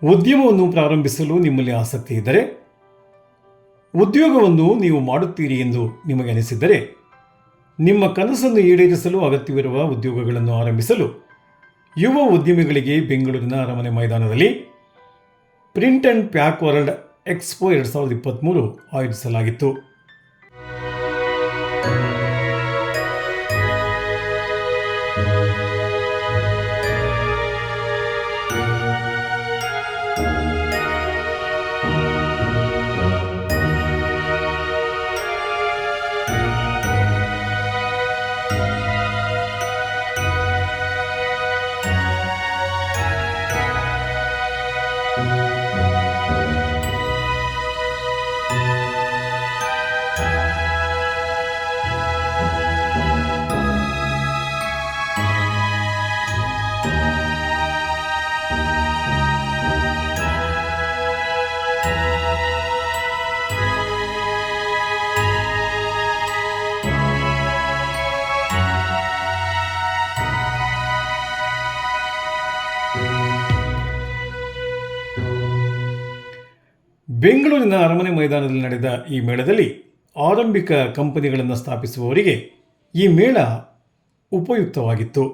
ಉದ್ಯಮವನ್ನು ಪ್ರಾರಂಭಿಸಲು ನಿಮ್ಮಲ್ಲಿ ಆಸಕ್ತಿ ಇದ್ದರೆ, ಉದ್ಯೋಗವನ್ನು ನೀವು ಮಾಡುತ್ತೀರಿ ಎಂದು ನಿಮಗೆ ಅನಿಸಿದ್ದರೆ, ನಿಮ್ಮ ಕನಸನ್ನು ಈಡೇರಿಸಲು ಅಗತ್ಯವಿರುವ ಉದ್ಯೋಗಗಳನ್ನು ಆರಂಭಿಸಲು ಯುವ ಉದ್ಯಮಿಗಳಿಗೆ ಬೆಂಗಳೂರಿನ ಅರಮನೆ ಮೈದಾನದಲ್ಲಿ print and pack world expo 2023 ಆಯೋಜಿಸಲಾಗಿತ್ತು. ಬೆಂಗಳೂರಿನ ಅರಮನೆ ಮೈದಾನದಲ್ಲಿ ನಡೆದ ಈ ಮೇಳದಲ್ಲಿ ಆರಂಭಿಕ ಕಂಪನಿಗಳನ್ನು ಸ್ಥಾಪಿಸುವವರಿಗೆ ಈ ಮೇಳ ಉಪಯುಕ್ತವಾಗಿತ್ತು.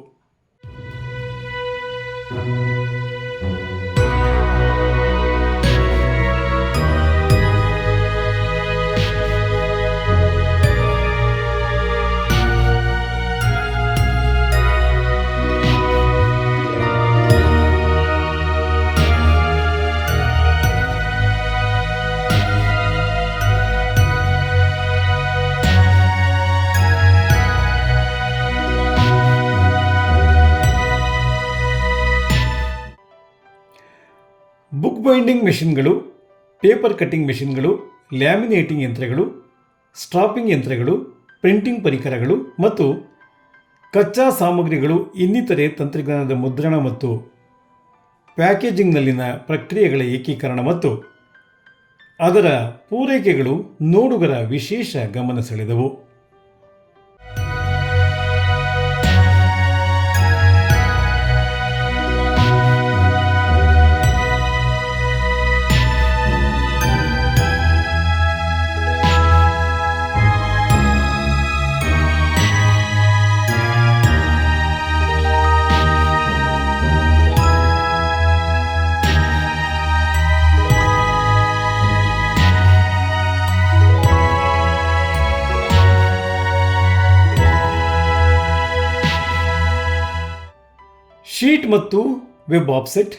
ಬುಕ್ ಬೈಂಡಿಂಗ್ ಮೆಷಿನ್ಗಳು, ಪೇಪರ್ ಕಟ್ಟಿಂಗ್ ಮೆಷಿನ್ಗಳು, ಲ್ಯಾಮಿನೇಟಿಂಗ್ ಯಂತ್ರಗಳು, ಸ್ಟ್ರಾಪಿಂಗ್ ಯಂತ್ರಗಳು, ಪ್ರಿಂಟಿಂಗ್ ಪರಿಕರಗಳು ಮತ್ತು ಕಚ್ಚಾ ಸಾಮಗ್ರಿಗಳು, ಇನ್ನಿತರೆ ತಂತ್ರಜ್ಞಾನದ ಮುದ್ರಣ ಮತ್ತು ಪ್ಯಾಕೇಜಿಂಗ್ನಲ್ಲಿನ ಪ್ರಕ್ರಿಯೆಗಳ ಏಕೀಕರಣ ಮತ್ತು ಅದರ ಪೂರೈಕೆಗಳು ನೋಡುಗರ ವಿಶೇಷ ಗಮನ ಸೆಳೆದವು. ಶೀಟ್ ಮತ್ತು ವೆಬ್ ಆಫ್ಸೆಟ್,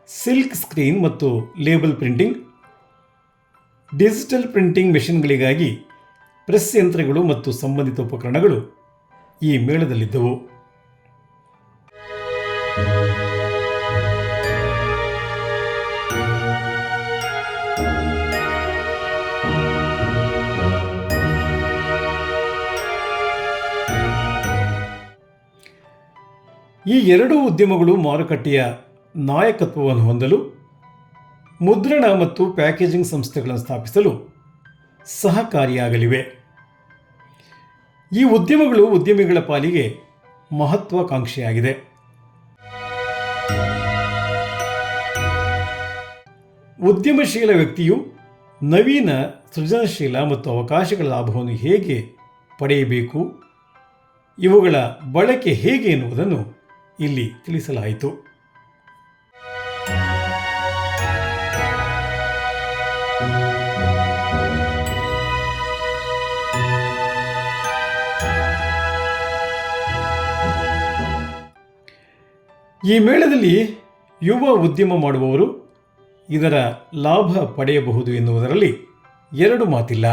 ಸಿಲ್ಕ್ ಸ್ಕ್ರೀನ್ ಮತ್ತು ಲೇಬಲ್ ಪ್ರಿಂಟಿಂಗ್, ಡಿಜಿಟಲ್ ಪ್ರಿಂಟಿಂಗ್ ಮೆಷಿನ್ಗಳಿಗಾಗಿ ಪ್ರೆಸ್ ಯಂತ್ರಗಳು ಮತ್ತು ಸಂಬಂಧಿತ ಉಪಕರಣಗಳು ಈ ಮೇಳದಲ್ಲಿದ್ದವು. ಈ ಎರಡೂ ಉದ್ಯಮಗಳು ಮಾರುಕಟ್ಟೆಯ ನಾಯಕತ್ವವನ್ನು ಹೊಂದಲು, ಮುದ್ರಣ ಮತ್ತು ಪ್ಯಾಕೇಜಿಂಗ್ ಸಂಸ್ಥೆಗಳನ್ನು ಸ್ಥಾಪಿಸಲು ಸಹಕಾರಿಯಾಗಲಿವೆ. ಈ ಉದ್ಯಮಗಳು ಉದ್ಯಮಿಗಳ ಪಾಲಿಗೆ ಮಹತ್ವಾಕಾಂಕ್ಷೆಯಾಗಿದೆ. ಉದ್ಯಮಶೀಲ ವ್ಯಕ್ತಿಯು ನವೀನ, ಸೃಜನಶೀಲ ಮತ್ತು ಅವಕಾಶಗಳ ಲಾಭವನ್ನು ಹೇಗೆ ಪಡೆಯಬೇಕು, ಇವುಗಳ ಬಳಕೆ ಹೇಗೆ ಎನ್ನುವುದನ್ನು ಇಲ್ಲಿ ತಿಳಿಸಲಾಯಿತು. ಈ ಮೇಳದಲ್ಲಿ ಯುವ ಉದ್ಯಮ ಮಾಡುವವರು ಇದರ ಲಾಭ ಪಡೆಯಬಹುದು ಎನ್ನುವುದರಲ್ಲಿ ಎರಡು ಮಾತಿಲ್ಲ.